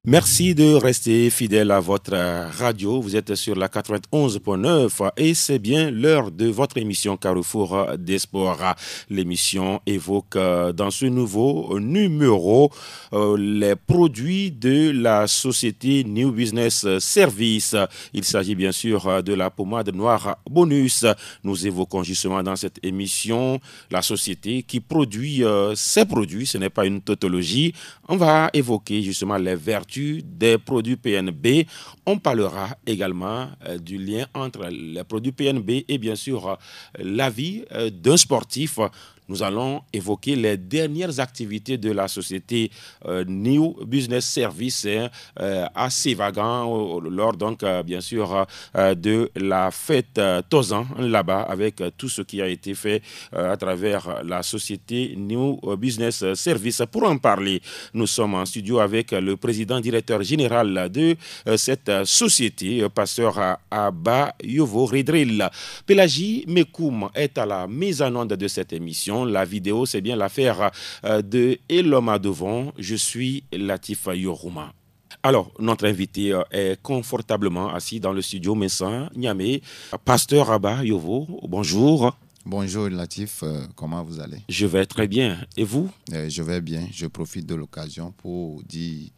Merci de rester fidèle à votre radio. Vous êtes sur la 91.9 et c'est bien l'heure de votre émission Carrefour des Sports. L'émission évoque dans ce nouveau numéro les produits de la société New Business Service. Il s'agit bien sûr de la pommade noire bonus. Nous évoquons justement dans cette émission la société qui produit ces produits. Ce n'est pas une tautologie. On va évoquer justement les vertus des produits PNB. On parlera également du lien entre les produits PNB et bien sûr la vie d'un sportif. Nous allons évoquer les dernières activités de la société New Business Service à Sévagan lors donc bien sûr de la fête Tozan là-bas avec tout ce qui a été fait à travers la société New Business Service. Pour en parler, nous sommes en studio avec le président directeur général de cette société, pasteur Abba Yovo Redril. Pélagie Mekoum est à la mise en onde de cette émission. La vidéo, c'est bien l'affaire de Eloma Devon. Je suis Latif Yorouma. Alors, notre invité est confortablement assis dans le studio Messin Niamey. Pasteur Abba Yovo, bonjour. Bonjour Latif, comment vous allez? Je vais très bien. Et vous? Je vais bien. Je profite de l'occasion pour dire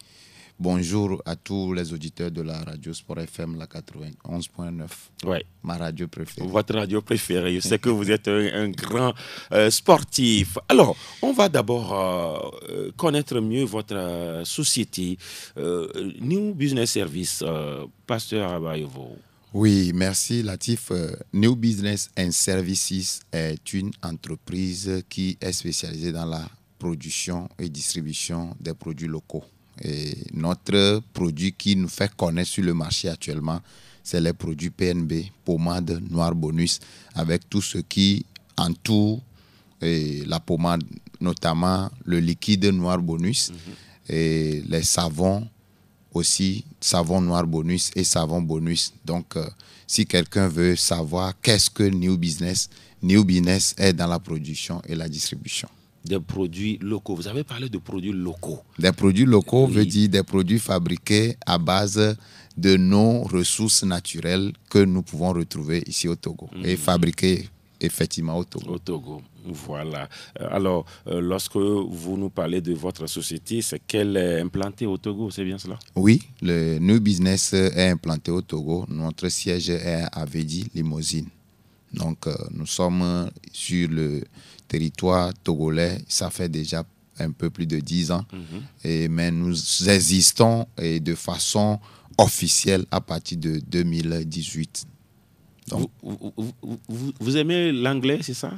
bonjour à tous les auditeurs de la radio Sport FM, la 91.9. Oui. Ma radio préférée. Votre radio préférée. Je sais que vous êtes un grand sportif. Alors, on va d'abord connaître mieux votre société, New Business Service, Pasteur Abba Yovo. Oui, merci Latif. New Business and Services est une entreprise qui est spécialisée dans la production et distribution des produits locaux. Et notre produit qui nous fait connaître sur le marché actuellement, c'est les produits PNB, pommade noire bonus, avec tout ce qui entoure la pommade, notamment le liquide noir bonus, et les savons aussi, savon noir bonus et savon bonus. Donc, si quelqu'un veut savoir qu'est-ce que New Business est dans la production et la distribution. Des produits locaux. Vous avez parlé de produits locaux. Des produits locaux veut dire des produits fabriqués à base de nos ressources naturelles que nous pouvons retrouver ici au Togo et fabriqués effectivement au Togo. Au Togo, voilà. Alors, lorsque vous nous parlez de votre société, c'est qu'elle est implantée au Togo, c'est bien cela? Oui, le New Business est implanté au Togo. Notre siège est à Avedi, Limousine. Donc, nous sommes sur le territoire togolais, ça fait déjà un peu plus de 10 ans. Mais nous existons de façon officielle à partir de 2018. Donc, vous aimez l'anglais, c'est ça?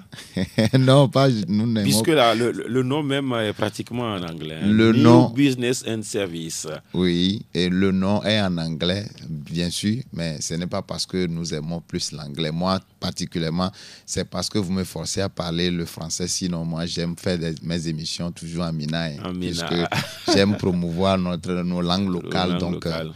Non, pas nous n'aimons. Puisque là, le nom même est pratiquement en anglais. Hein? Le New nom, Business and Service. Oui, et le nom est en anglais, bien sûr, mais ce n'est pas parce que nous aimons plus l'anglais. Moi, particulièrement, c'est parce que vous me forcez à parler le français. Sinon, moi, j'aime faire mes émissions toujours en Mina. Puisque j'aime promouvoir nos langues locales.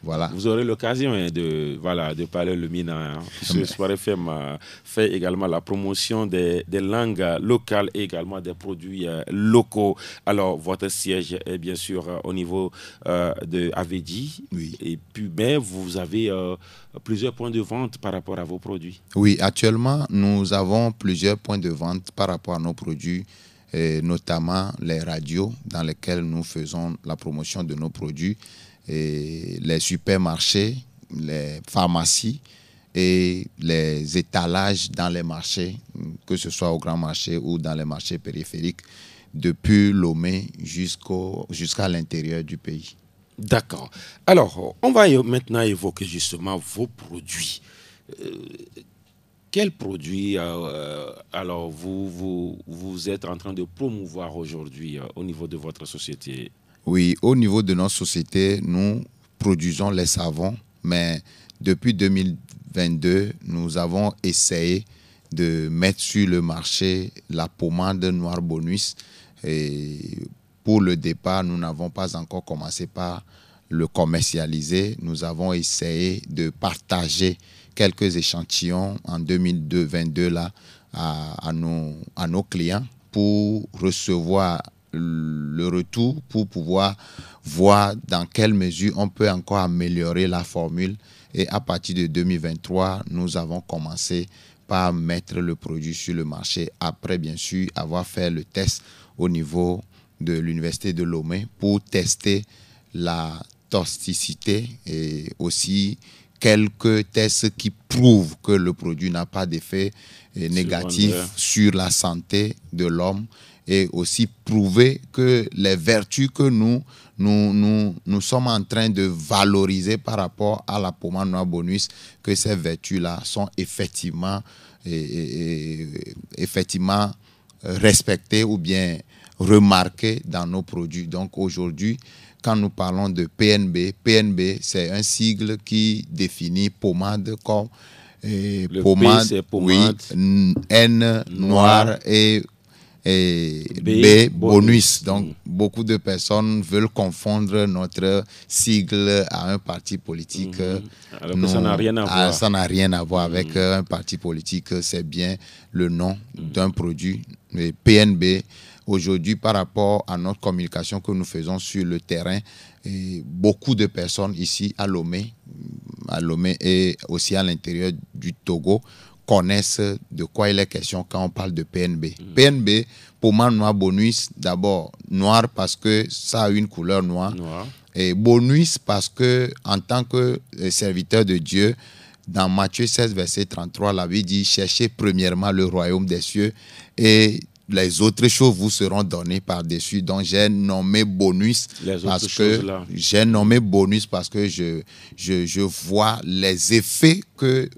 Voilà. Vous aurez l'occasion de parler le Mina. Ce Sport FM fait également la promotion des langues locales et également des produits locaux. Alors, votre siège est bien sûr au niveau de Avedi. Oui. Et puis, mais vous avez plusieurs points de vente par rapport à vos produits. Oui, actuellement, nous avons plusieurs points de vente par rapport à nos produits, notamment les radios dans lesquelles nous faisons la promotion de nos produits. Et les supermarchés, les pharmacies et les étalages dans les marchés, que ce soit au grand marché ou dans les marchés périphériques, depuis Lomé jusqu'à l'intérieur du pays. D'accord. Alors, on va maintenant évoquer justement vos produits. Quels produits alors vous êtes en train de promouvoir aujourd'hui au niveau de votre société? Oui, au niveau de notre société, nous produisons les savons, mais depuis 2022, nous avons essayé de mettre sur le marché la pommade noire bonus. Et pour le départ, nous n'avons pas encore commencé par le commercialiser. Nous avons essayé de partager quelques échantillons en 2022 là, à nos clients pour recevoir le retour pour pouvoir voir dans quelle mesure on peut encore améliorer la formule. Et à partir de 2023, nous avons commencé par mettre le produit sur le marché, après bien sûr avoir fait le test au niveau de l'université de Lomé pour tester la toxicité et aussi quelques tests qui prouvent que le produit n'a pas d'effet négatif sur la santé de l'homme, et aussi prouver que les vertus que nous sommes en train de valoriser par rapport à la pommade noire bonus, que ces vertus-là sont effectivement respectées ou bien remarquées dans nos produits. Donc aujourd'hui, quand nous parlons de PNB, c'est un sigle qui définit pommade comme pommade, pommade, oui, N noir et B bonus. Donc, beaucoup de personnes veulent confondre notre sigle à un parti politique. Alors que ça n'a rien à voir. Ça n'a rien à voir avec un parti politique. C'est bien le nom d'un produit. Le PNB, aujourd'hui, par rapport à notre communication que nous faisons sur le terrain, beaucoup de personnes ici à Lomé et aussi à l'intérieur du Togo, connaissent de quoi il est question quand on parle de PNB. PNB, pommade noire bonus, d'abord noir parce que ça a une couleur noire. Et bonus parce que en tant que serviteur de Dieu, dans Matthieu 16, verset 33, la Bible dit « Cherchez premièrement le royaume des cieux et les autres choses vous seront données par-dessus. » Donc, j'ai nommé bonus parce que je vois les effets que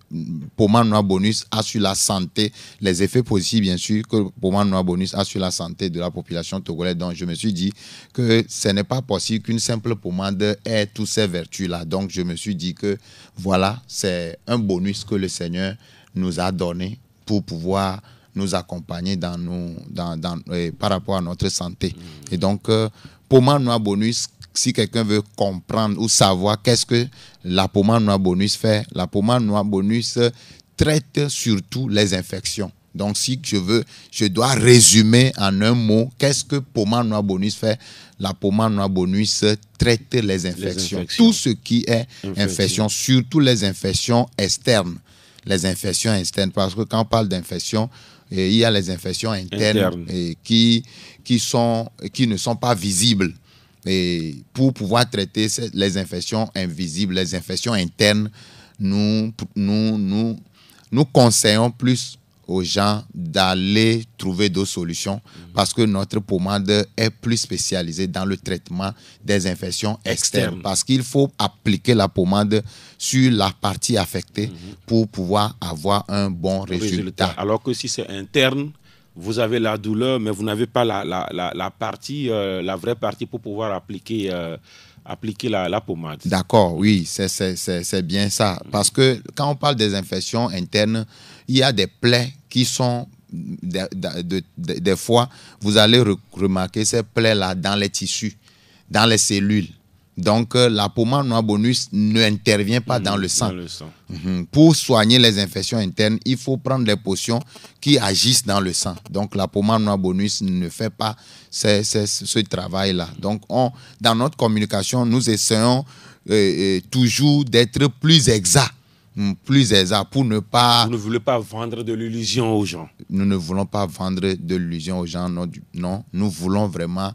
pommade noire bonus a sur la santé, les effets positifs, bien sûr, que pommade noire bonus a sur la santé de la population togolaise. Donc, je me suis dit que ce n'est pas possible qu'une simple pommade ait toutes ces vertus-là. Donc, je me suis dit que voilà, c'est un bonus que le Seigneur nous a donné pour pouvoir nous accompagner par rapport à notre santé. Et donc, pommade noire bonus, si quelqu'un veut comprendre ou savoir qu'est-ce que la pommade noire bonus fait, la pommade noire bonus traite surtout les infections. Donc, si je dois résumer en un mot, qu'est-ce que pommade noire bonus fait? La pommade noire bonus traite les infections. Tout ce qui est infection, surtout les infections externes. Les infections externes, parce que quand on parle d'infection, il y a les infections internes. Qui ne sont pas visibles. Et pour pouvoir traiter les infections invisibles, les infections internes, nous conseillons plus aux gens d'aller trouver d'autres solutions parce que notre pommade est plus spécialisée dans le traitement des infections externes. Parce qu'il faut appliquer la pommade sur la partie affectée pour pouvoir avoir un bon résultat. Alors que si c'est interne, vous avez la douleur, mais vous n'avez pas la partie, la vraie partie pour pouvoir appliquer la pommade. D'accord, oui, c'est bien ça. Parce que quand on parle des infections internes, il y a des plaies qui sont, des fois, vous allez remarquer ces plaies-là dans les tissus, dans les cellules. Donc, la pommade noire bonus n'intervient pas dans le sang. Pour soigner les infections internes, il faut prendre des potions qui agissent dans le sang. Donc, la pommade noire bonus ne fait pas ce travail-là. Donc, dans notre communication, nous essayons toujours d'être plus exacts. Pour ne pas... Vous ne voulez pas vendre de l'illusion aux gens. Nous ne voulons pas vendre de l'illusion aux gens. Non, nous voulons vraiment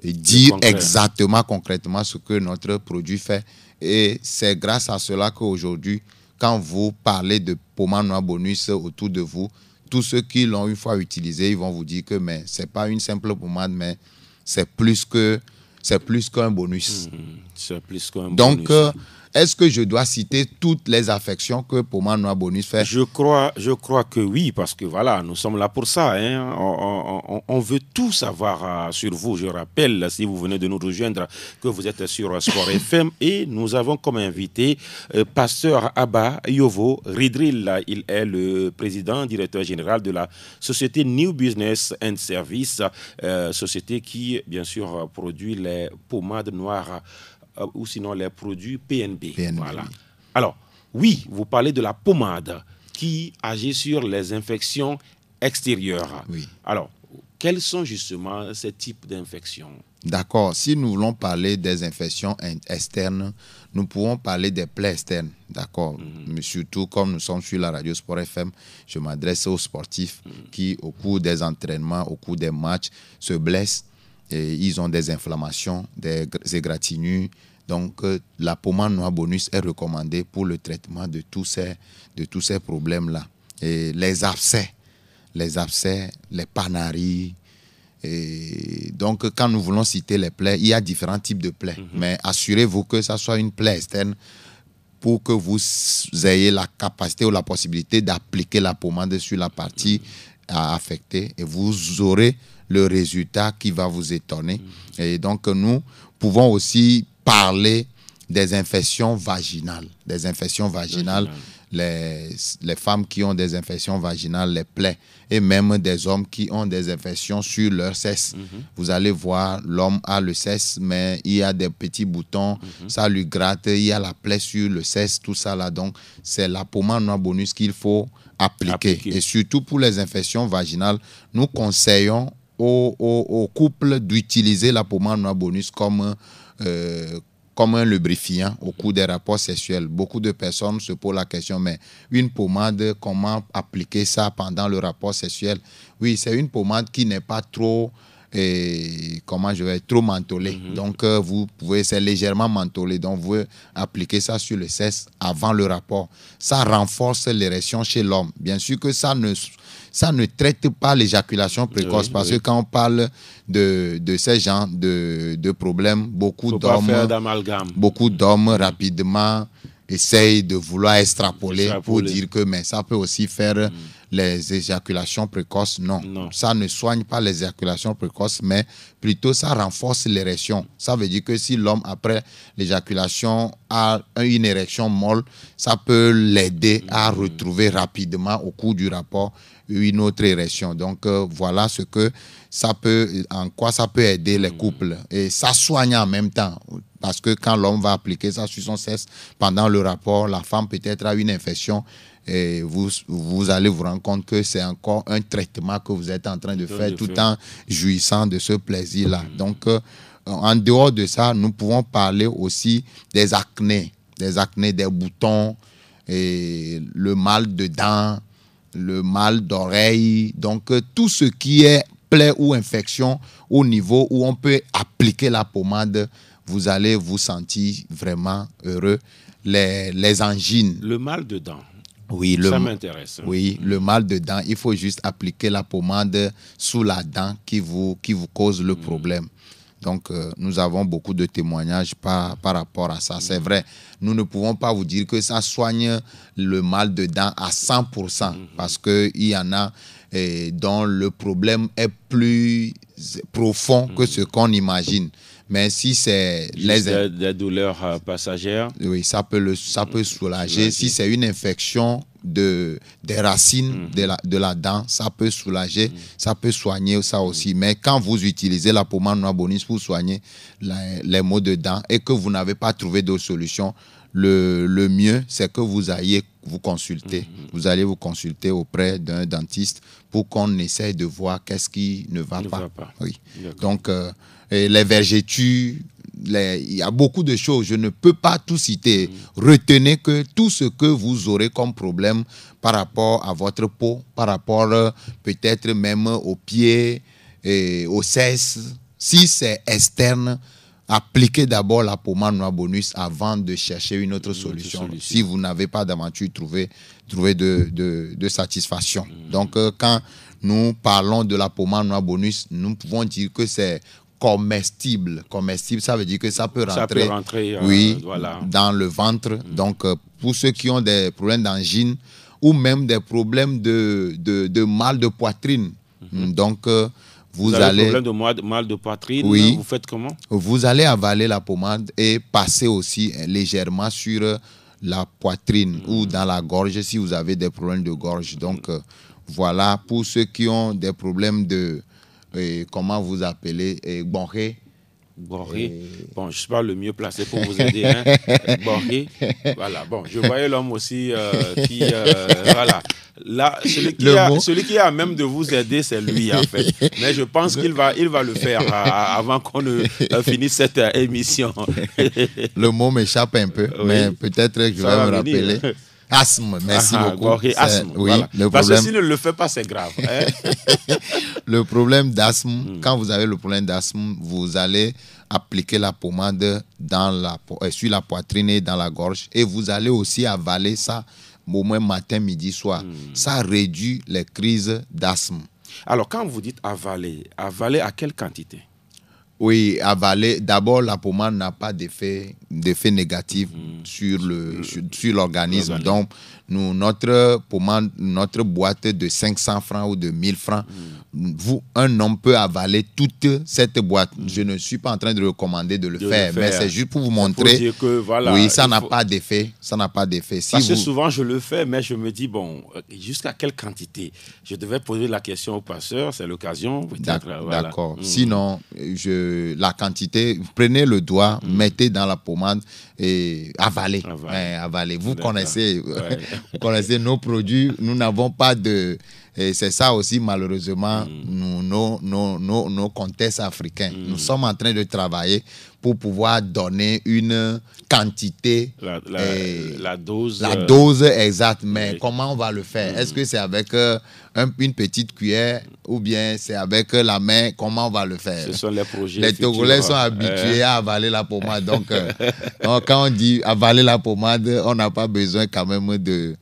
dire exactement, concrètement ce que notre produit fait. Et c'est grâce à cela qu'aujourd'hui, quand vous parlez de pommade noire bonus autour de vous, tous ceux qui l'ont une fois utilisé, ils vont vous dire que ce n'est pas une simple pommade, mais c'est plus qu'un bonus. C'est plus qu'un bonus. Donc, est-ce que je dois citer toutes les affections que pommade noire bonus fait? Je crois que oui, parce que voilà, nous sommes là pour ça. Hein. On veut tout savoir sur vous. Je rappelle, si vous venez de nous rejoindre, que vous êtes sur Sport FM et nous avons comme invité Pasteur Abba Yovo Ridril. Il est le président, directeur général de la société New Business and Service, société qui, bien sûr, produit les pommades noires ou sinon les produits PNB. Voilà. Oui. Alors, oui, vous parlez de la pommade qui agit sur les infections extérieures. Oui. Alors, Quels sont justement ces types d'infections? D'accord. Si nous voulons parler des infections externes, nous pouvons parler des plaies externes. D'accord. Mais surtout, comme nous sommes sur la radio Sport FM, je m'adresse aux sportifs qui, au cours des entraînements, au cours des matchs, se blessent et ils ont des inflammations, des égratignures. Donc, la pommade noire bonus est recommandée pour le traitement de tous ces problèmes-là. Et les abcès, les panaries. Et donc, quand nous voulons citer les plaies, il y a différents types de plaies. Mais assurez-vous que ça soit une plaie externe pour que vous ayez la capacité ou la possibilité d'appliquer la pommade sur la partie affectée. Et vous aurez le résultat qui va vous étonner. Et donc, nous pouvons aussi parler des infections vaginales. Des infections vaginales. Les femmes qui ont des infections vaginales, les plaies, et même des hommes qui ont des infections sur leur cesse. Vous allez voir, l'homme a le cesse, mais il y a des petits boutons, ça lui gratte, il y a la plaie sur le cesse, tout ça là. Donc, c'est la pommade noire bonus qu'il faut appliquer. Et surtout pour les infections vaginales, nous conseillons aux couples d'utiliser la pommade noire bonus comme un lubrifiant au cours des rapports sexuels. Beaucoup de personnes se posent la question, mais une pommade, comment appliquer ça pendant le rapport sexuel? Oui, c'est une pommade qui n'est pas trop, trop mentholée. Donc, vous pouvez, c'est légèrement mentholé. Donc, vous appliquez ça sur le sexe avant le rapport. Ça renforce l'érection chez l'homme. Bien sûr que ça ne traite pas l'éjaculation précoce, parce que quand on parle de ces genres de problèmes, beaucoup d'hommes rapidement essayent de vouloir extrapoler pour dire que mais ça peut aussi faire les éjaculations précoces. Non, ça ne soigne pas les éjaculations précoces, mais plutôt ça renforce l'érection. Ça veut dire que si l'homme, après l'éjaculation, a une érection molle, ça peut l'aider à retrouver rapidement au cours du rapport une autre érection. Donc, voilà ce que en quoi ça peut aider les couples. Et ça soigne en même temps. Parce que quand l'homme va appliquer ça sur son sexe pendant le rapport, la femme peut-être a une infection et vous allez vous rendre compte que c'est encore un traitement que vous êtes en train de faire tout en jouissant de ce plaisir-là. Donc, en dehors de ça, nous pouvons parler aussi des acnés, des boutons, et le mal de dents, le mal d'oreille. Donc, tout ce qui est plaie ou infection au niveau où on peut appliquer la pommade, vous allez vous sentir vraiment heureux. Les angines. Le mal de dents. Oui, ça m'intéresse. Oui, le mal de dents, il faut juste appliquer la pommade sous la dent qui vous cause le problème. Donc, nous avons beaucoup de témoignages par rapport à ça. C'est vrai, nous ne pouvons pas vous dire que ça soigne le mal de dents à 100%, parce qu'il y en a dont le problème est plus profond que ce qu'on imagine. Mais si c'est des douleurs passagères, oui, ça peut soulager. Si c'est une infection des racines de la dent, ça peut soulager, ça peut soigner ça aussi. Mais quand vous utilisez la pommade noire bonus pour soigner les maux de dents et que vous n'avez pas trouvé d'autre solution, le mieux, c'est que vous alliez vous consulter. Vous allez vous consulter auprès d'un dentiste pour qu'on essaye de voir qu'est-ce qui ne va pas. Oui. Donc, les vergetures, il y a beaucoup de choses. Je ne peux pas tout citer. Retenez que tout ce que vous aurez comme problème par rapport à votre peau, par rapport peut-être même aux pieds et aux fesses, si c'est externe, appliquez d'abord la pommade noire bonus avant de chercher une autre solution. Si vous n'avez pas d'aventure, trouvez de satisfaction. Donc, quand nous parlons de la pommade noire bonus, nous pouvons dire que c'est comestible. Comestible, ça veut dire que ça peut rentrer, dans le ventre. Donc, pour ceux qui ont des problèmes d'angine ou même des problèmes de mal de poitrine, donc, vous avez problème de mal de poitrine, vous faites comment? Vous allez avaler la pommade et passer aussi légèrement sur la poitrine ou dans la gorge si vous avez des problèmes de gorge. Donc, voilà, pour ceux qui ont des problèmes de, comment vous appelez, bronchée. Boré. Bon, je ne suis pas le mieux placé pour vous aider. Hein. Boré. Voilà. Bon, je voyais l'homme aussi qui... voilà. Là, celui qui a à même de vous aider, c'est lui, en fait. Mais je pense qu'il va le faire avant qu'on ne finisse cette émission. Le mot m'échappe un peu, mais peut-être que je vais me rappeler. Asthme, merci beaucoup. Asthme, oui, voilà. Le Parce problème... que s'il ne le fait pas, c'est grave. Hein? Le problème d'asthme, quand vous avez le problème d'asthme, vous allez appliquer la pommade sur la poitrine et dans la gorge, et vous allez aussi avaler ça au moins matin, midi, soir. Ça réduit les crises d'asthme. Alors, quand vous dites avaler à quelle quantité? Oui, avaler. D'abord, la pommade n'a pas d'effet négatif sur l'organisme. Donc, notre pommade, notre boîte de 500 francs ou de 1000 francs, un homme peut avaler toute cette boîte. Je ne suis pas en train de recommander de le faire, mais c'est juste pour vous montrer. Pour dire que, voilà, oui, ça n'a pas d'effet. Ça n'a pas d'effet. Parce que souvent, je le fais, mais je me dis, bon, jusqu'à quelle quantité? Je devais poser la question au passeur, c'est l'occasion. D'accord. Sinon, la quantité, prenez le doigt, mettez dans la pommade et avalez. Avalez. Vous connaissez, vous connaissez nos produits. Nous n'avons pas de... Et c'est ça aussi, malheureusement, nos comtesses africains. Nous sommes en train de travailler pour pouvoir donner une quantité, la dose exacte. Mais comment on va le faire? Est-ce que c'est avec une petite cuillère ou bien c'est avec la main? Comment on va le faire? Ce sont les projets. Les Togolais sont habitués à avaler la pommade. Donc, quand on dit avaler la pommade, on n'a pas besoin quand même de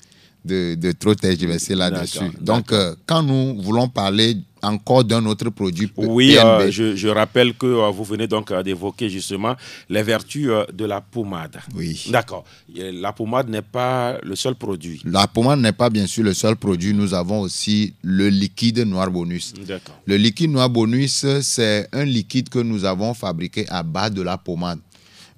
trop tergiverser là-dessus. Donc, quand nous voulons parler encore d'un autre produit, oui, je rappelle que vous venez donc d'évoquer justement les vertus de la pommade. Oui. D'accord. La pommade n'est pas le seul produit. La pommade n'est pas bien sûr le seul produit. Nous avons aussi le liquide Noir Bonus. D'accord. Le liquide Noir Bonus, c'est un liquide que nous avons fabriqué à base de la pommade.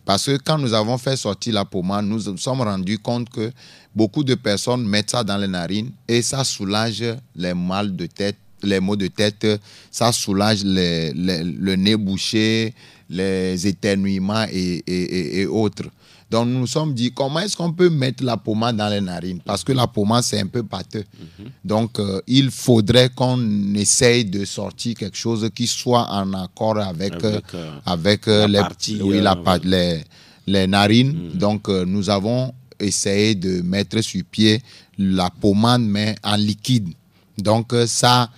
Parce que quand nous avons fait sortir la pommade, nous nous sommes rendus compte que beaucoup de personnes mettent ça dans les narines et ça soulage les maux de tête, ça soulage le nez bouché, les éternuements et autres. Donc nous nous sommes dit, comment est-ce qu'on peut mettre la pommade dans les narines? Parce que la pommade, c'est un peu pâteux. Donc il faudrait qu'on essaye de sortir quelque chose qui soit en accord avec les narines. Donc nous avons essayé de mettre sur pied la pommade, mais en liquide. Donc ça,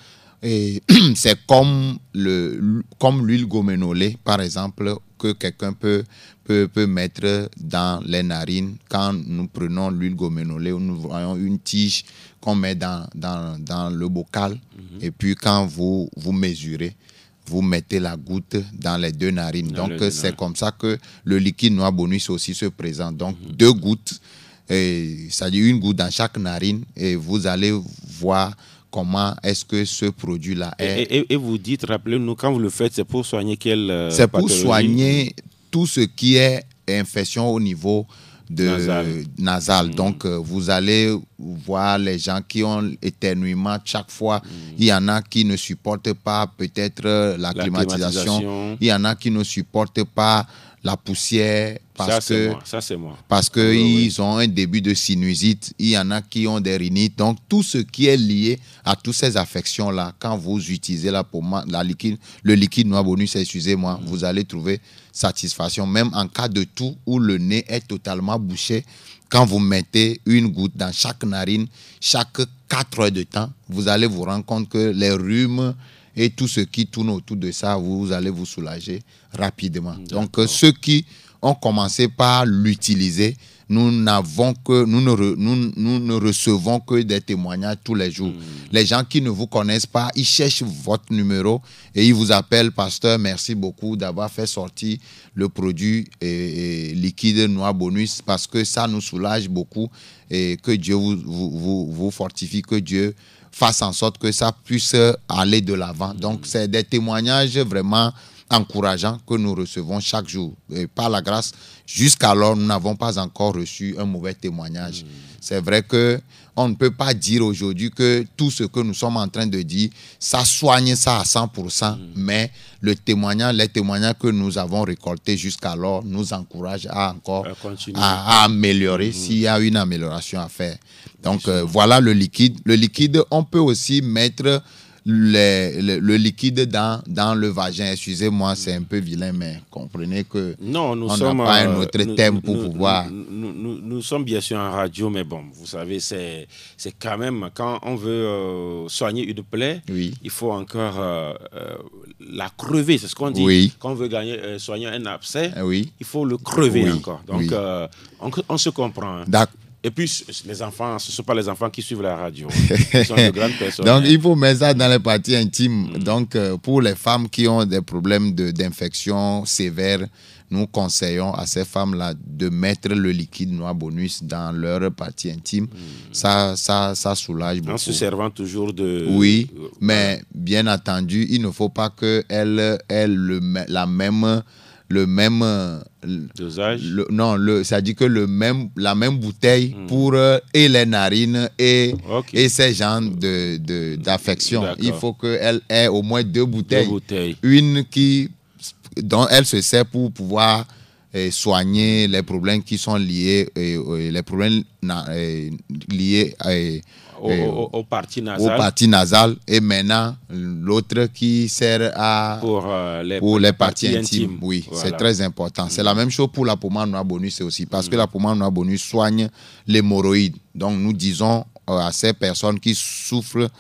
c'est comme l'huile goménolée, par exemple, que quelqu'un peut mettre dans les narines. Quand nous prenons l'huile goménolée, nous voyons une tige qu'on met dans le bocal. Et puis quand vous mesurez, vous mettez la goutte dans les deux narines. Donc c'est comme ça que le liquide Noir Bonus aussi se présente. Donc 2 gouttes, c'est-à-dire une goutte dans chaque narine, et vous allez voir comment est-ce que ce produit-là est. Et vous dites, rappelez-nous, quand vous le faites, c'est pour soigner quelle c'est pour soigner tout ce qui est infection au niveau nasal. Donc, vous allez voir les gens qui ont éternuement chaque fois. Il y en a qui ne supportent pas peut-être la climatisation. Il y en a qui ne supportent pas la poussière parce qu'ils ont un début de sinusite. Il y en a qui ont des rhinites. Donc, tout ce qui est lié à toutes ces affections-là, quand vous utilisez la pommade, le liquide Noir Bonus, excusez-moi, vous allez trouver satisfaction. Même en cas de toux où le nez est totalement bouché, quand vous mettez une goutte dans chaque narine, chaque 4 heures de temps, vous allez vous rendre compte que les rhumes et tout ce qui tourne autour de ça, vous allez vous soulager rapidement. Donc, ceux qui ont commencé par l'utiliser, nous ne recevons que des témoignages tous les jours. Les gens qui ne vous connaissent pas, ils cherchent votre numéro et ils vous appellent, pasteur, merci beaucoup d'avoir fait sortir le produit liquide Noir Bonus parce que ça nous soulage beaucoup et que Dieu vous fortifie, que Dieu fasse en sorte que ça puisse aller de l'avant. Donc, c'est des témoignages vraiment encourageants que nous recevons chaque jour. Et par la grâce, jusqu'alors, nous n'avons pas encore reçu un mauvais témoignage. C'est vrai qu'on ne peut pas dire aujourd'hui que tout ce que nous sommes en train de dire, ça soigne ça à 100%, mais les témoignages que nous avons récoltés jusqu'alors nous encouragent à encore à améliorer s'il y a une amélioration à faire. Donc, voilà le liquide. Le liquide, on peut aussi mettre le liquide dans le vagin. Excusez-moi, c'est un peu vilain, mais comprenez que non, nous on sommes n'a pas un autre thème pour pouvoir... Nous sommes bien sûr en radio, mais bon, vous savez, c'est quand même, quand on veut soigner une plaie, Oui. il faut encore la crever, c'est ce qu'on dit. Oui. Quand on veut soigner un abcès, Oui. il faut le crever Oui. encore. Donc, Oui. on se comprend. Hein. D'accord. Et puis, les enfants, ce ne sont pas les enfants qui suivent la radio. Ce sont de grandes personnes. Donc, il faut mettre ça dans les parties intimes. Donc, pour les femmes qui ont des problèmes d'infection sévères, nous conseillons à ces femmes-là de mettre le liquide noir bonus dans leur partie intime. Ça soulage beaucoup. En se servant toujours de... Oui, mais bien entendu, il ne faut pas qu'elles aient la même... Le même dosage. C'est-à-dire que la même bouteille pour et les narines et ces genres d'affection. Il faut qu'elle ait au moins deux bouteilles. Une dont elle se sert pour pouvoir soigner les problèmes qui sont liés aux parties nasales, et maintenant l'autre qui sert pour les parties intimes. Oui, voilà. C'est très important. C'est la même chose pour la pommade noire bonus aussi, parce que la pommade noire bonus soigne l'hémorroïde. Donc nous disons à ces personnes qui souffrent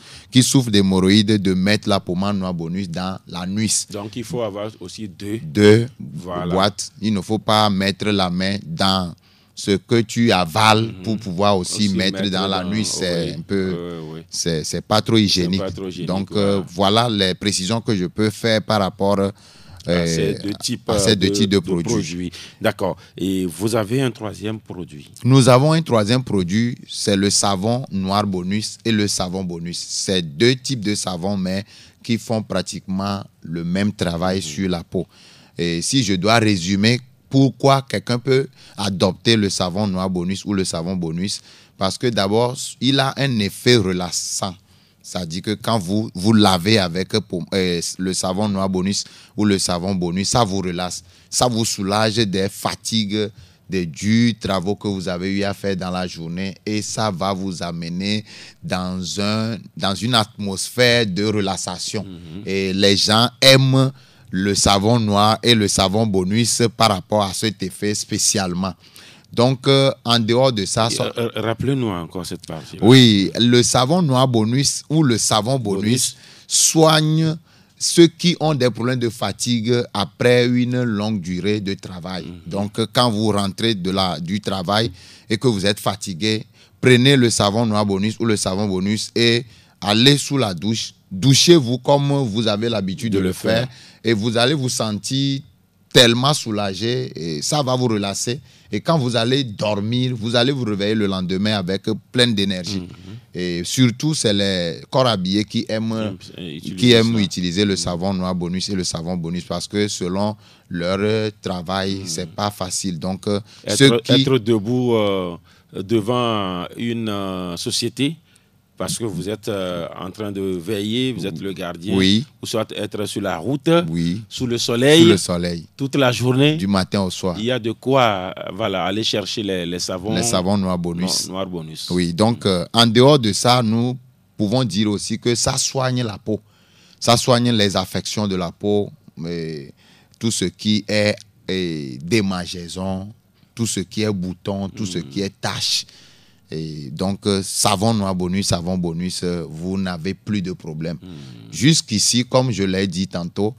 d'hémorroïdes de mettre la pommade noire bonus dans l'anus. Donc il faut avoir aussi deux boîtes. Il ne faut pas mettre la main dans ce que tu avales pour pouvoir aussi mettre dans la nuit, c'est un peu, c'est pas trop hygiénique. Donc voilà les précisions que je peux faire par rapport à ces deux types de produits. D'accord. Et vous avez un troisième produit? Nous avons un troisième produit, c'est le savon noir bonus et le savon bonus. C'est deux types de savons, mais qui font pratiquement le même travail sur la peau. Et si je dois résumer, pourquoi quelqu'un peut adopter le savon noir bonus ou le savon bonus? Parce que d'abord, il a un effet relaxant. C'est-à-dire que quand vous lavez avec le savon noir bonus ou le savon bonus, ça vous relaxe. Ça vous soulage des fatigues, des durs travaux que vous avez eu à faire dans la journée, et ça va vous amener dans une atmosphère de relaxation. Et les gens aiment le savon noir et le savon bonus par rapport à cet effet spécialement. Donc, en dehors de ça... Rappelez-nous encore cette partie. Oui, le savon noir bonus ou le savon bonus soigne ceux qui ont des problèmes de fatigue après une longue durée de travail. Donc, quand vous rentrez du travail et que vous êtes fatigué, prenez le savon noir bonus ou le savon bonus et allez sous la douche. Douchez-vous comme vous avez l'habitude de le faire. Et vous allez vous sentir tellement soulagé, et ça va vous relaxer. Et quand vous allez dormir, vous allez vous réveiller le lendemain avec plein d'énergie. Et surtout, c'est les corps habillés qui aiment utiliser le savon noir bonus et le savon bonus, parce que selon leur travail, c'est pas facile. Donc, être debout devant une société, parce que vous êtes en train de veiller, vous êtes le gardien, ou soit être sur la route, sous le soleil, toute la journée, du matin au soir. Il y a de quoi aller chercher les savons. Les savons noir bonus. Noir bonus. Oui, donc en dehors de ça, nous pouvons dire aussi que ça soigne la peau. Ça soigne les affections de la peau, tout ce qui est démangeaison, tout ce qui est bouton, tout ce qui est tache. Et donc, savon noir bonus, vous n'avez plus de problème. Jusqu'ici, comme je l'ai dit tantôt,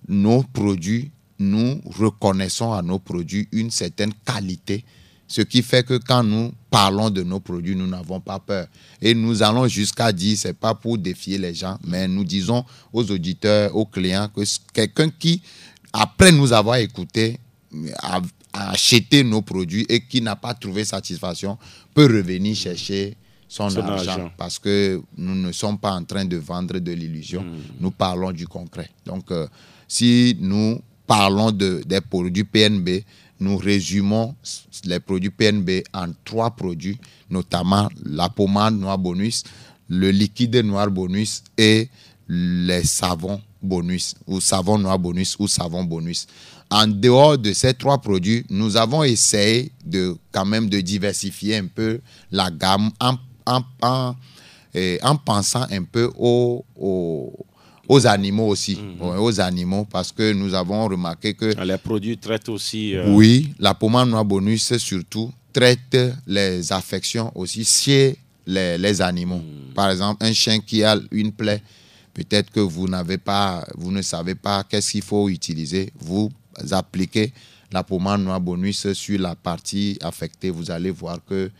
nos produits, nous reconnaissons à nos produits une certaine qualité. Ce qui fait que quand nous parlons de nos produits, nous n'avons pas peur. Et nous allons jusqu'à dire, ce n'est pas pour défier les gens, mais nous disons aux auditeurs, aux clients, que quelqu'un qui, après nous avoir écoutés, a acheté nos produits et qui n'a pas trouvé satisfaction, peut revenir chercher son argent, parce que nous ne sommes pas en train de vendre de l'illusion. Nous parlons du concret. Donc, si nous parlons des produits PNB, nous résumons les produits PNB en 3 produits, notamment la pommade noir bonus, le liquide noir bonus et les savons bonus, ou savon noir bonus, ou savon bonus. En dehors de ces 3 produits, nous avons essayé quand même de diversifier un peu la gamme en pensant un peu aux animaux aussi, aux animaux, parce que nous avons remarqué que... Les produits traitent aussi... Oui, la pommade noir bonus surtout traite les affections aussi chez les animaux. Par exemple, un chien qui a une plaie, peut-être que vous ne savez pas qu'est-ce qu'il faut utiliser. Vous appliquez la pommade noir bonus sur la partie affectée, vous allez voir que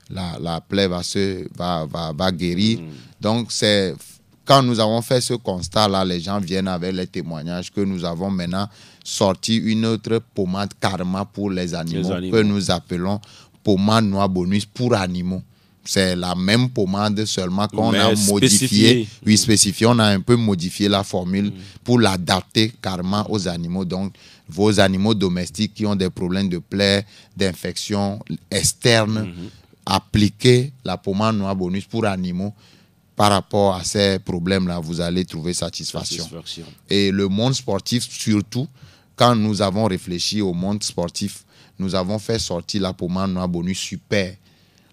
la plaie va guérir. Donc, quand nous avons fait ce constat-là, les gens viennent avec les témoignages que nous avons maintenant sorti une autre pommade karma pour les animaux. Que nous appelons pommade noir bonus pour animaux. C'est la même pommade, seulement qu'on a modifié. Oui, spécifié. On a un peu modifié la formule pour l'adapter carrément aux animaux. Donc, vos animaux domestiques qui ont des problèmes de plaies, d'infections externes, appliquez la pommade noir bonus pour animaux. Par rapport à ces problèmes-là, vous allez trouver satisfaction. Et le monde sportif, surtout, quand nous avons réfléchi au monde sportif, nous avons fait sortir la pommade noir bonus super.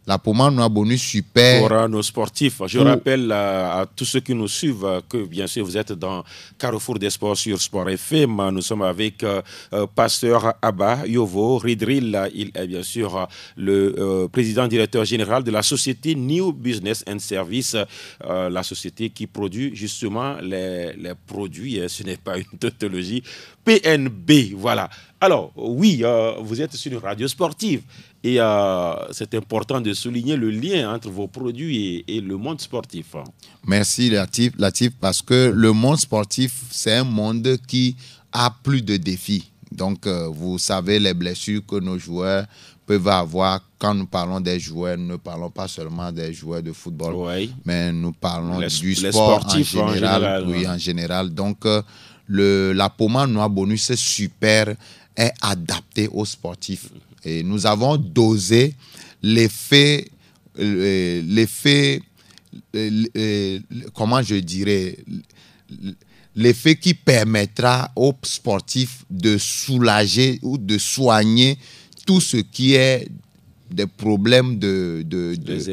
La pommade noir bonus super. Pour nos sportifs. Je rappelle à tous ceux qui nous suivent que, bien sûr, vous êtes dans Carrefour des Sports sur Sport FM. Nous sommes avec Pasteur Abba Yovo Ridril. Il est bien sûr le président directeur général de la société New Business and Service, la société qui produit justement les produits, ce n'est pas une tautologie, PNB. Voilà. Alors, oui, vous êtes sur une radio sportive. Et c'est important de souligner le lien entre vos produits et le monde sportif. Merci Latif, parce que le monde sportif, c'est un monde qui a plus de défis. Donc, vous savez les blessures que nos joueurs peuvent avoir. Quand nous parlons des joueurs, nous ne parlons pas seulement des joueurs de football, mais nous parlons du sport en général. Oui, en général. Donc, la pommade noir bonus super est adaptée aux sportifs. Et nous avons dosé l'effet, comment je dirais, l'effet qui permettra aux sportifs de soulager ou de soigner tout ce qui est des problèmes des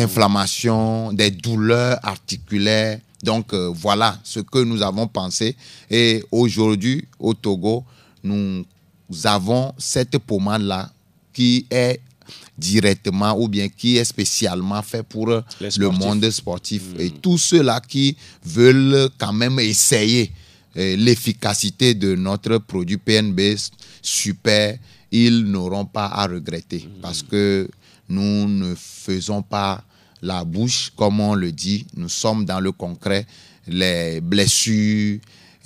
inflammations, des douleurs articulaires. Donc voilà ce que nous avons pensé. Et aujourd'hui, au Togo, nous avons cette pommade-là qui est directement ou bien qui est spécialement fait pour le monde sportif. Et tous ceux-là qui veulent quand même essayer l'efficacité de notre produit PNB super, ils n'auront pas à regretter parce que nous ne faisons pas la bouche, comme on le dit. Nous sommes dans le concret. Les blessures,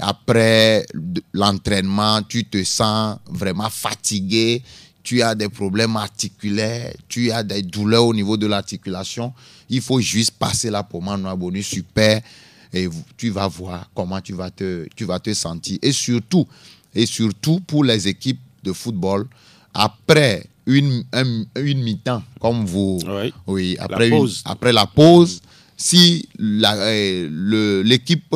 après l'entraînement, tu te sens vraiment fatigué, tu as des problèmes articulaires, tu as des douleurs au niveau de l'articulation. Il faut juste passer la pommade noir bonus super et tu vas voir comment tu vas te sentir. Et surtout pour les équipes de football, après une mi-temps, comme vous... Oui, après la pause, si l'équipe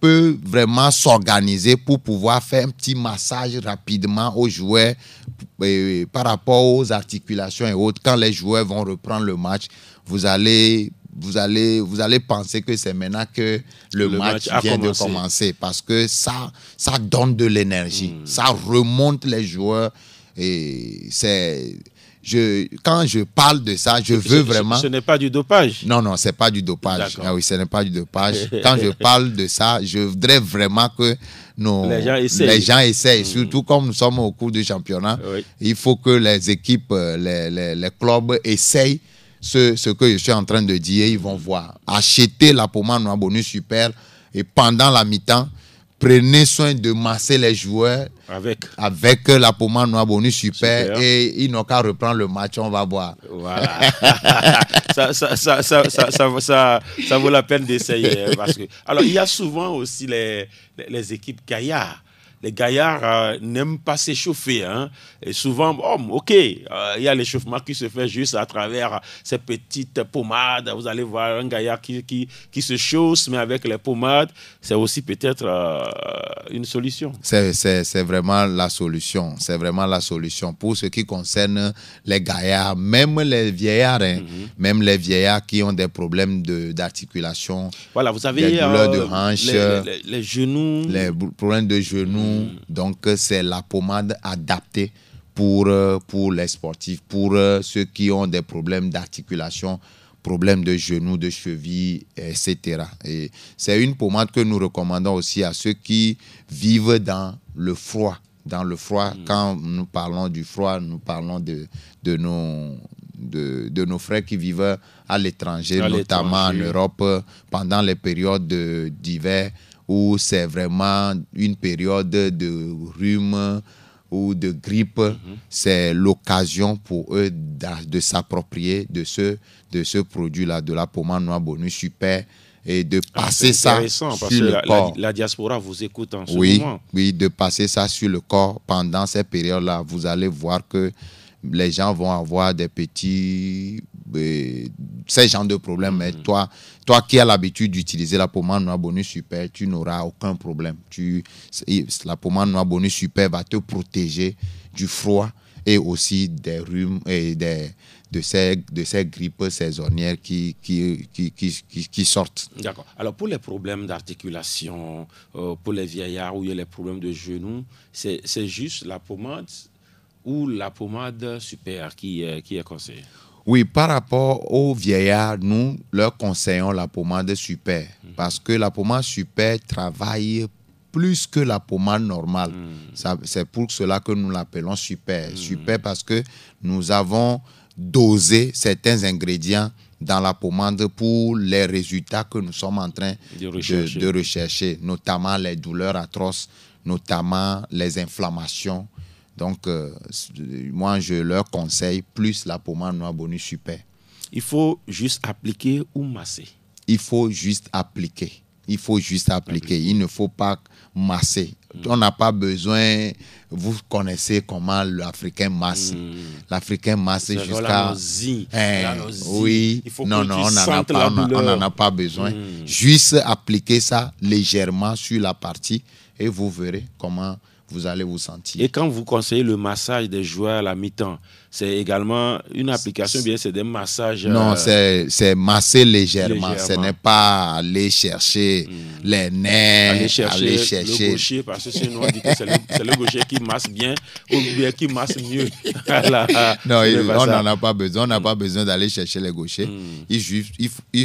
peut vraiment s'organiser pour pouvoir faire un petit massage rapidement aux joueurs par rapport aux articulations et autres. Quand les joueurs vont reprendre le match, vous allez penser que c'est maintenant que le match vient de commencer parce que ça donne de l'énergie, ça remonte les joueurs et quand je parle de ça, je veux vraiment... Ce n'est pas du dopage. Non, ce n'est pas du dopage. Ah oui, ce n'est pas du dopage. Quand je parle de ça, je voudrais vraiment que les gens essayent. Surtout comme nous sommes au cours du championnat, il faut que les équipes, les clubs essayent ce que je suis en train de dire. Ils vont voir. Acheter la pommade noir bonus super et pendant la mi-temps, prenez soin de masser les joueurs avec la pommade noir bonus super. Et ils n'ont qu'à reprendre le match, on va voir. Voilà. ça vaut la peine d'essayer. Parce que... Alors, il y a souvent aussi les équipes gaillards. Les gaillards n'aiment pas s'échauffer. Hein. Et souvent, il y a l'échauffement qui se fait juste à travers ces petites pommades. Vous allez voir un gaillard qui se chausse, mais avec les pommades, c'est aussi peut-être une solution. C'est vraiment la solution. C'est vraiment la solution. Pour ce qui concerne les gaillards, même les vieillards, même les vieillards qui ont des problèmes d'articulation, voilà, vous avez des douleurs de hanches, les genoux, les problèmes de genoux. Donc, c'est la pommade adaptée pour les sportifs, pour ceux qui ont des problèmes d'articulation, problèmes de genoux, de chevilles, etc. Et c'est une pommade que nous recommandons aussi à ceux qui vivent dans le froid. Dans le froid, quand nous parlons du froid, nous parlons de nos frères qui vivent à l'étranger, notamment en Europe, pendant les périodes d'hiver, où c'est vraiment une période de rhume ou de grippe. C'est l'occasion pour eux de s'approprier de ce produit-là, de la pommade noir bonus super, et de passer ça sur le corps. La diaspora vous écoute en ce moment. Oui, de passer ça sur le corps pendant ces périodes-là. Vous allez voir que les gens vont avoir des petits... ces genres de problèmes. Mais toi qui as l'habitude d'utiliser la pommade noir bonus super, tu n'auras aucun problème. La pommade noir bonus super va te protéger du froid et aussi des rhumes et de ces grippes saisonnières qui sortent. D'accord. Alors, pour les problèmes d'articulation, pour les vieillards où il y a les problèmes de genoux, c'est juste la pommade ou la pommade super qui est conseillée? Oui, par rapport aux vieillards, nous leur conseillons la pommade super parce que la pommade super travaille plus que la pommade normale. C'est pour cela que nous l'appelons super. Super parce que nous avons dosé certains ingrédients dans la pommade pour les résultats que nous sommes en train de rechercher, notamment les douleurs atroces, notamment les inflammations. Donc, moi, je leur conseille plus la pommade noir bonus super. Il faut juste appliquer ou masser? Il faut juste appliquer. Il faut juste appliquer. Il ne faut pas masser. On n'a pas besoin... Vous connaissez comment l'Africain masse. L'Africain masse jusqu'à... Oui. Il faut non, on n'en a pas besoin. Juste appliquer ça légèrement sur la partie et vous verrez comment vous allez vous sentir. Et quand vous conseillez le massage des joueurs à la mi-temps, c'est également une application, bien c'est des massages... Non, c'est masser légèrement. Ce n'est pas aller chercher les nerfs, aller chercher le gaucher, parce que sinon on dit que c'est le gaucher qui masse bien ou bien qui masse mieux. Non, on n'en a pas besoin. On n'a pas besoin d'aller chercher les gauchers. Il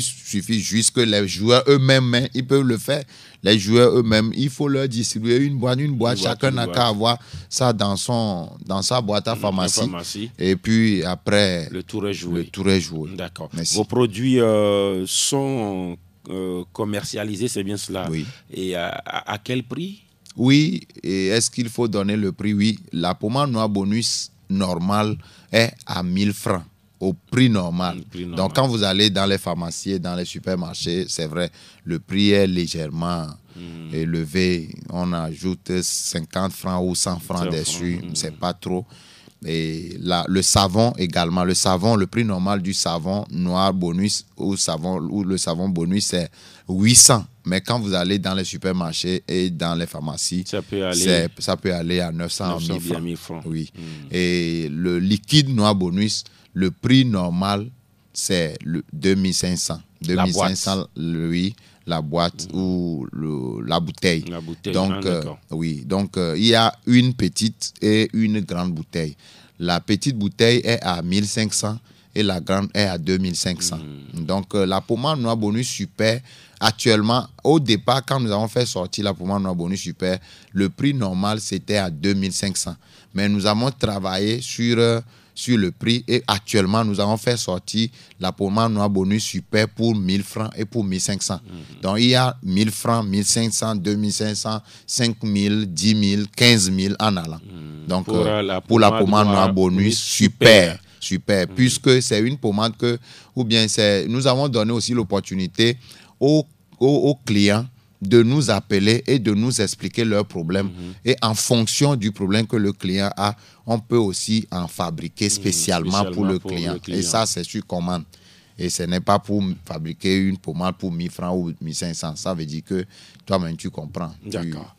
suffit juste que les joueurs eux-mêmes, ils peuvent le faire. Les joueurs eux-mêmes, il faut leur distribuer une boîte. Chacun n'a qu'à avoir ça dans sa boîte à pharmacie. Et puis après, le tour est joué. D'accord. Merci. Vos produits sont commercialisés, c'est bien cela? Oui. Et à quel prix? Oui. Et est-ce qu'il faut donner le prix? Oui. La pommade noir bonus normale est à 1000 francs. Au prix normal. Donc, quand vous allez dans les pharmacies, dans les supermarchés, c'est vrai, le prix est légèrement élevé. On ajoute 50 francs ou 100 francs dessus. C'est pas trop. Et le savon également. Le prix normal du savon noir bonus ou le savon bonus, c'est 800. Mais quand vous allez dans les supermarchés et dans les pharmacies, ça peut aller à 900 à 1000 francs. Oui. Et le liquide noir bonus, le prix normal, c'est 2500. 2500, oui, la boîte ou la bouteille. Donc, oui. Donc, il y a une petite et une grande bouteille. La petite bouteille est à 1500 et la grande est à 2500. Donc, la pommade noir bonus super actuellement, au départ, quand nous avons fait sortir la pommade noire bonus super, le prix normal, c'était à 2500. Mais nous avons travaillé sur le prix et actuellement, nous avons fait sortir la pommade noire bonus super pour 1000 francs et pour 1500. Donc, il y a 1000 francs, 1500, 2500, 5000, 10 000, 15 000 en allant. Donc, pour la pommade noire bonus super. Puisque c'est une pommade que, ou bien nous avons donné aussi l'opportunité aux clients de nous appeler et de nous expliquer leurs problèmes. Et en fonction du problème que le client a, on peut aussi en fabriquer spécialement pour le client. Et ça, c'est sur commande. Et ce n'est pas pour fabriquer une pommade pour 1000 francs ou 1500. Ça veut dire que toi-même, tu comprends. D'accord.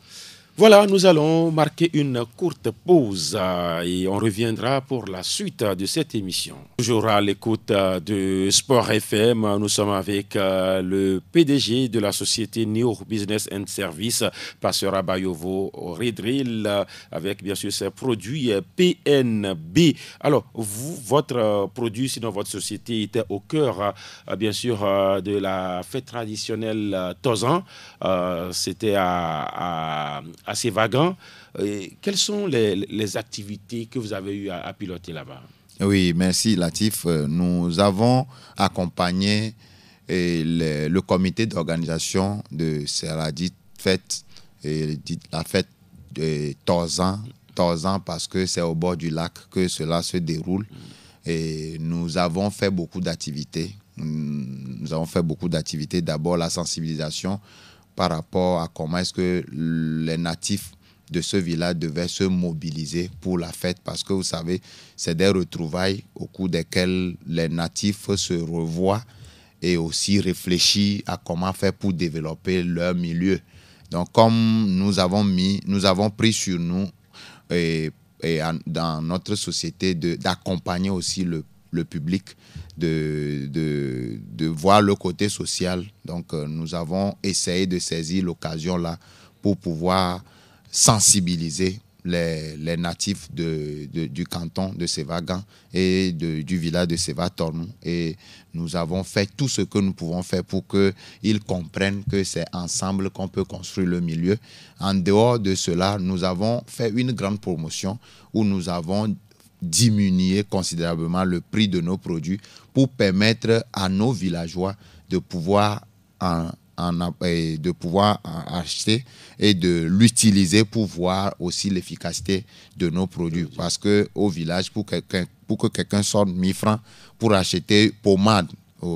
Voilà, nous allons marquer une courte pause et on reviendra pour la suite de cette émission. Toujours à l'écoute de Sport FM, nous sommes avec le PDG de la société Neo Business and Service, Pasteur Abayovo Redrill, avec bien sûr ses produits PNB. Alors, votre produit, sinon votre société, était au cœur, bien sûr, de la fête traditionnelle Tozan. C'était assez vaguant. Quelles sont les activités que vous avez eu à piloter là-bas? Oui, merci Latif. Nous avons accompagné le comité d'organisation de cette fête, la fête de Tozan parce que c'est au bord du lac que cela se déroule. Et nous avons fait beaucoup d'activités. D'abord, la sensibilisation par rapport à comment est-ce que les natifs de ce village devaient se mobiliser pour la fête. Parce que vous savez, c'est des retrouvailles au cours desquelles les natifs se revoient et aussi réfléchissent à comment faire pour développer leur milieu. Donc, comme nous avons pris sur nous dans notre société d'accompagner aussi le public, de voir le côté social. Donc, nous avons essayé de saisir l'occasion là pour pouvoir sensibiliser les natifs du canton de Sévagan et du village de Sévatornou. Et nous avons fait tout ce que nous pouvons faire pour qu'ils comprennent que c'est ensemble qu'on peut construire le milieu. En dehors de cela, nous avons fait une grande promotion où nous avons diminuer considérablement le prix de nos produits pour permettre à nos villageois de pouvoir acheter et de l'utiliser pour voir aussi l'efficacité de nos produits. Parce qu'au village, pour que quelqu'un sorte 1000 francs pour acheter pommade,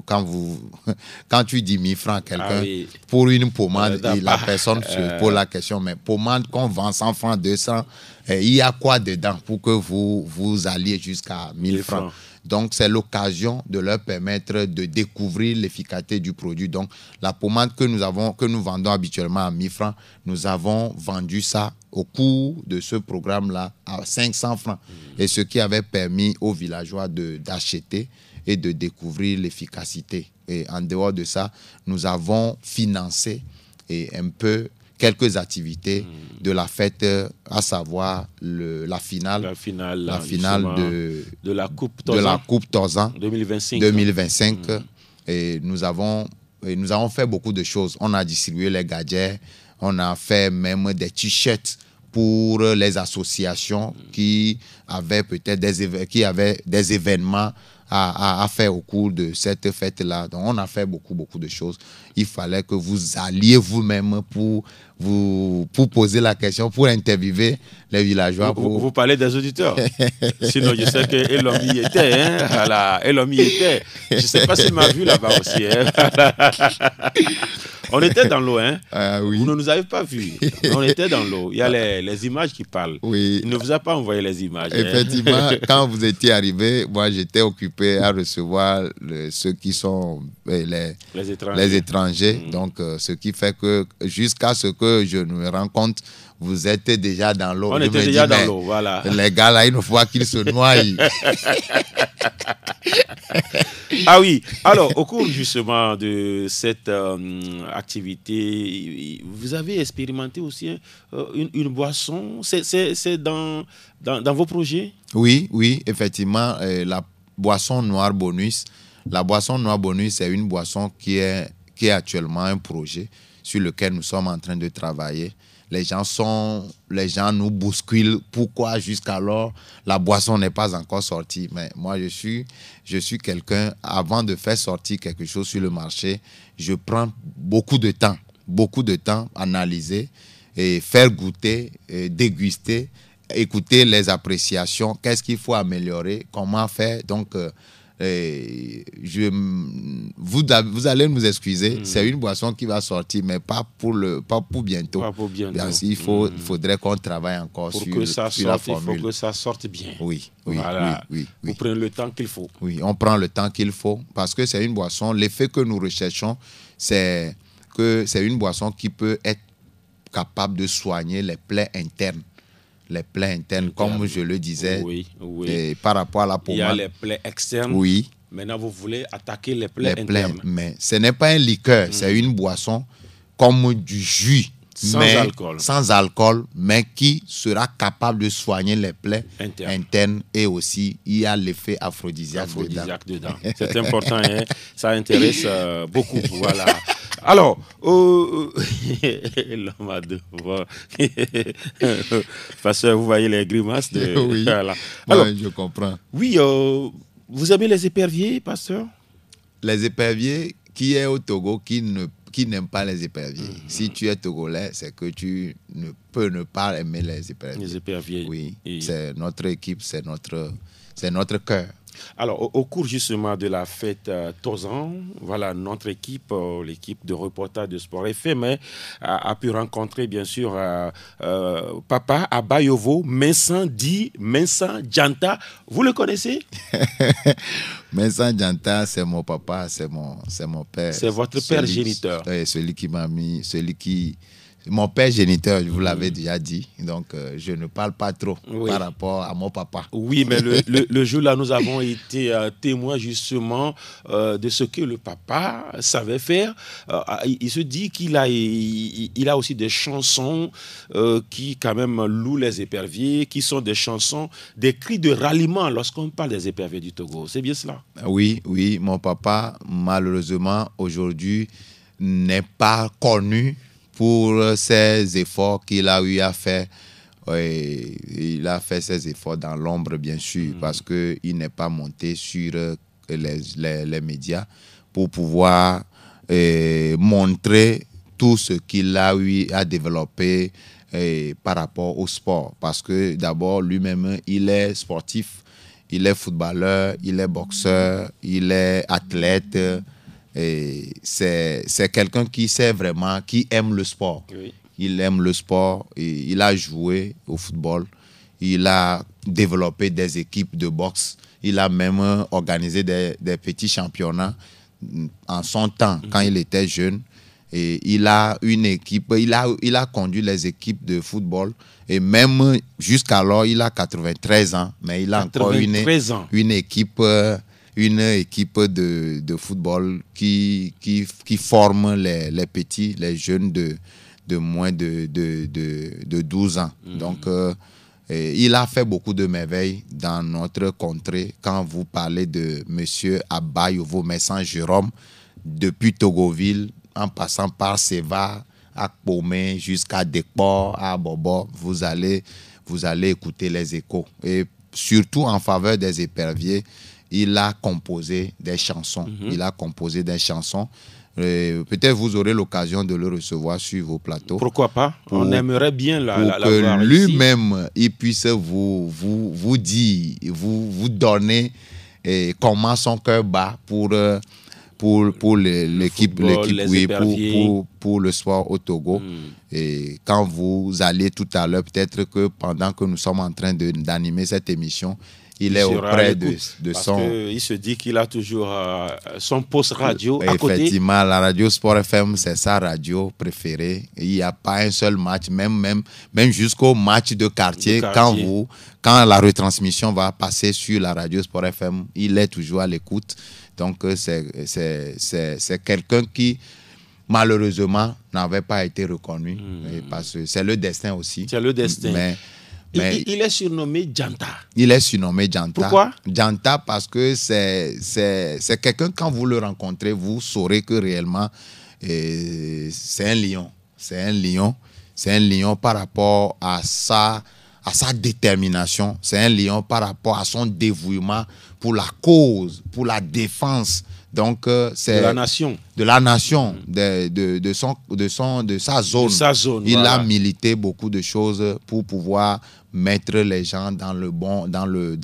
quand tu dis 1000 francs à quelqu'un pour une pommade, la personne se pose la question, mais pommade qu'on vend 100 francs, 200, il y a quoi dedans pour que vous alliez jusqu'à 1000 francs? Donc, c'est l'occasion de leur permettre de découvrir l'efficacité du produit. Donc, la pommade que nous vendons habituellement à 1000 francs, nous avons vendu ça au cours de ce programme-là à 500 francs. Et ce qui avait permis aux villageois d'acheter et de découvrir l'efficacité. Et en dehors de ça, nous avons financé quelques activités de la fête, à savoir la finale de la Coupe Tozan 2025. Et nous avons fait beaucoup de choses. On a distribué les gadgets, on a fait même des t-shirts pour les associations qui avaient peut-être des événements à faire au cours de cette fête-là. Donc, on a fait beaucoup de choses. Il fallait que vous alliez vous-même pour poser la question, pour interviewer les villageois. Vous parlez des auditeurs. Sinon, je sais que Elom y était. Voilà, Elom y était. Je ne sais pas s'il m'a vu là-bas aussi. On était dans l'eau, hein. Oui. Vous ne nous avez pas vus. On était dans l'eau. Il y a les images qui parlent. Oui. Il ne vous a pas envoyé les images. Effectivement, quand vous étiez arrivé, moi j'étais occupé à recevoir ceux qui sont les étrangers. Donc, ce qui fait que jusqu'à ce que je me rende compte, vous êtes déjà dans l'eau. On était déjà dans l'eau, voilà. Les gars là, une fois qu'ils se noient. Ah oui, alors au cours justement de cette activité, vous avez expérimenté aussi une boisson, c'est dans vos projets? Oui, effectivement, la boisson noire bonus. La boisson noire bonus, c'est une boisson qui qui est actuellement un projet sur lequel nous sommes en train de travailler. Les gens nous bousculent. Pourquoi jusqu'alors la boisson n'est pas encore sortie? Mais moi, je suis quelqu'un, avant de faire sortir quelque chose sur le marché, je prends beaucoup de temps, analyser et faire goûter, et déguster, écouter les appréciations, qu'est-ce qu'il faut améliorer, comment faire. Donc, vous allez nous excuser, c'est une boisson qui va sortir, mais pas pour bientôt. Pas pour bientôt. Bien, il faudrait qu'on travaille encore sur la formule. Il faut que ça sorte bien. Oui. Voilà. Vous prenez le temps qu'il faut. Oui, on prend le temps qu'il faut parce que c'est une boisson. L'effet que nous recherchons, c'est que c'est une boisson qui peut être capable de soigner les plaies internes. Les plaies internes, comme je le disais, et par rapport à la pommade. Il y a les plaies externes. Oui. Maintenant, vous voulez attaquer les plaies internes. Mais ce n'est pas un liqueur, c'est une boisson comme du jus. Sans alcool, mais qui sera capable de soigner les plaies internes. Et aussi, il y a l'effet aphrodisiaque dedans. C'est important, hein? Ça intéresse beaucoup. Voilà. Alors, l'homme a devoir. Pasteur, vous voyez les grimaces de. Oui, voilà. Alors, je comprends. Oui, vous aimez les éperviers, pasteur? Les éperviers, qui est au Togo, qui n'aime pas les éperviers. Si tu es togolais, c'est que tu ne peux ne pas aimer les éperviers. Les éperviers. Oui, c'est notre équipe, c'est notre cœur. Alors, au cours justement de la fête Tozan, voilà, notre équipe, l'équipe de reportage de Sport FM, a pu rencontrer bien sûr Papa Abayovo Mensah Dianta. Vous le connaissez? Mensah Dianta, c'est mon papa, c'est mon père. C'est votre père géniteur. Celui qui m'a mis, mon père géniteur, je vous l'avais déjà dit, donc je ne parle pas trop par rapport à mon papa. Oui, mais le jour-là, nous avons été témoins justement de ce que le papa savait faire. Il se dit qu'il a aussi des chansons qui quand même louent les éperviers, qui sont des chansons, des cris de ralliement lorsqu'on parle des éperviers du Togo. C'est bien cela? Oui, mon papa, malheureusement, aujourd'hui, n'est pas connu pour ses efforts qu'il a eu à faire. Il a fait ses efforts dans l'ombre, bien sûr, parce qu'il n'est pas monté sur les médias pour pouvoir montrer tout ce qu'il a eu à développer par rapport au sport. Parce que d'abord, lui-même, il est sportif, il est footballeur, il est boxeur, il est athlète. Et c'est quelqu'un qui aime le sport. Oui. Il aime le sport, et il a joué au football, il a développé des équipes de boxe, il a même organisé des petits championnats en son temps, quand il était jeune. Et il a une équipe, il a conduit les équipes de football, et même jusqu'alors, il a 93 ans, mais il a encore une équipe... Une équipe de football qui forme les petits, les jeunes de moins de 12 ans. Donc, il a fait beaucoup de merveilles dans notre contrée. Quand vous parlez de M. Abayovo Mensah Jérôme, depuis Togoville, en passant par Seva, à Kpomé, jusqu'à Dekpor, à Bobo, vous allez écouter les échos. Et surtout en faveur des éperviers, il a composé des chansons. Peut-être vous aurez l'occasion de le recevoir sur vos plateaux. Pourquoi pas? On aimerait bien l'avoir que lui-même, il puisse vous dire, vous donner comment son cœur bat pour l'équipe, pour le sport au Togo. Et quand vous allez tout à l'heure, peut-être que pendant que nous sommes en train d'animer cette émission, il est auprès de son... Il se dit qu'il a toujours son poste radio à côté. Effectivement, la radio Sport FM, c'est sa radio préférée. Il n'y a pas un seul match, même jusqu'au match de quartier. Quand la retransmission va passer sur la radio Sport FM, il est toujours à l'écoute. Donc, c'est quelqu'un qui, malheureusement, n'avait pas été reconnu. Parce que c'est le destin aussi. C'est le destin. Mais il est surnommé Dianta. Il est surnommé Dianta. Pourquoi? Dianta parce que c'est quelqu'un, quand vous le rencontrez, vous saurez que réellement, Et c'est un lion. C'est un lion. C'est un lion par rapport à sa détermination. C'est un lion par rapport à son dévouement pour la cause, pour la défense. Donc, c'est de la nation. De la nation, de sa zone. De sa zone, il voilà. a milité beaucoup de choses pour pouvoir mettre les gens dans le bon, dans le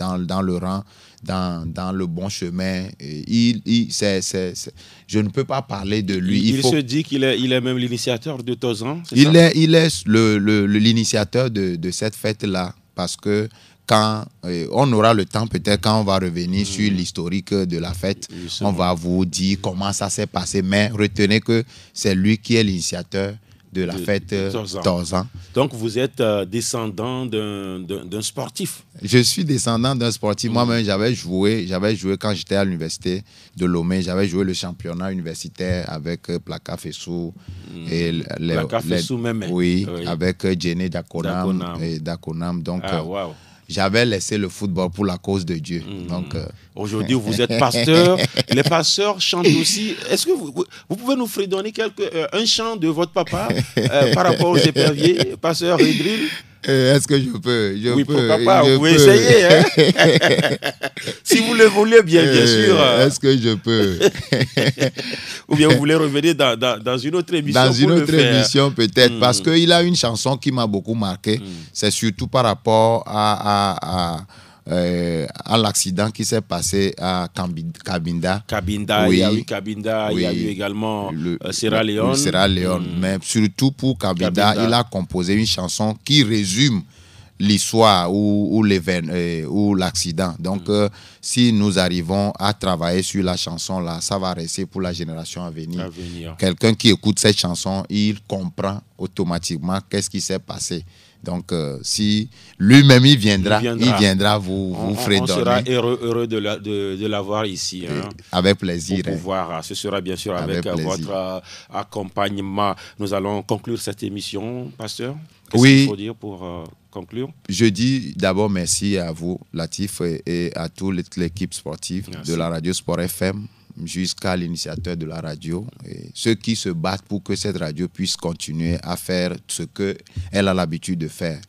rang, dans le bon chemin. Et je ne peux pas parler de lui. Il se dit qu'il est même l'initiateur de Tozan. Il est l'initiateur de cette fête-là, parce que quand on aura le temps, peut-être quand on va revenir sur l'historique de la fête, on va vous dire comment ça s'est passé. Mais retenez que c'est lui qui est l'initiateur de la fête Tozan. Donc vous êtes descendant d'un sportif. Je suis descendant d'un sportif. Moi-même, j'avais joué quand j'étais à l'université de Lomé. J'avais joué le championnat universitaire avec Plaka Fessou. Plaka Fessou même. Oui, avec Djene Dakonam. Donc, wow. J'avais laissé le football pour la cause de Dieu. Donc, aujourd'hui, vous êtes pasteur. Les pasteurs chantent aussi. Est-ce que vous pouvez nous fredonner un chant de votre papa par rapport aux éperviers, pasteur Ridril? Est-ce que je peux? Oui, pourquoi pas? Vous pouvez essayer. Hein? Si vous le voulez, bien sûr. Est-ce que je peux? Ou bien vous voulez revenir dans une autre émission? Dans une autre émission, peut-être. Parce qu'il a une chanson qui m'a beaucoup marqué. C'est surtout par rapport à l'accident qui s'est passé à Cabinda. Cabinda, oui. Il y a eu Cabinda, oui. Il y a eu également Sierra Leone. Sierra Leone. Mais surtout pour Cabinda, il a composé une chanson qui résume l'histoire ou l'accident. Donc, si nous arrivons à travailler sur la chanson-là, ça va rester pour la génération à venir. Quelqu'un qui écoute cette chanson, il comprend automatiquement qu'est-ce qui s'est passé. Donc, si lui-même il viendra vous fredonner. On sera heureux de l'avoir ici. Hein, avec plaisir. Pour pouvoir, ce sera bien sûr avec votre accompagnement. Nous allons conclure cette émission, pasteur. Qu'est-ce qu'il faut dire pour conclure? Je dis d'abord merci à vous, Latif, et à toute l'équipe sportive de la radio Sport FM, jusqu'à l'initiateur de la radio, et ceux qui se battent pour que cette radio puisse continuer à faire ce qu'elle a l'habitude de faire.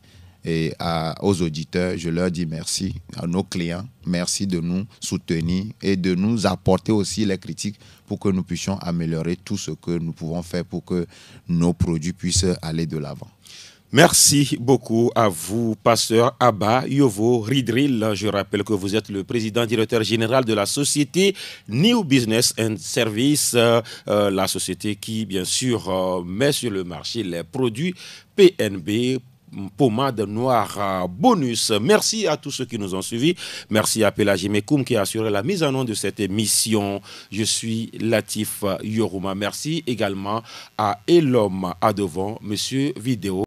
Et aux auditeurs, je leur dis merci. À nos clients, merci de nous soutenir et de nous apporter aussi les critiques pour que nous puissions améliorer tout ce que nous pouvons faire pour que nos produits puissent aller de l'avant. Merci beaucoup à vous, pasteur Abba Yovo Ridril. Je rappelle que vous êtes le président directeur général de la société New Business and Service, la société qui, bien sûr, met sur le marché les produits PNB, pommade noire bonus. Merci à tous ceux qui nous ont suivis. Merci à Pélagie Mekoum qui a assuré la mise en œuvre de cette émission. Je suis Latif Yoruma. Merci également à Elom Adovon, monsieur Vidéo.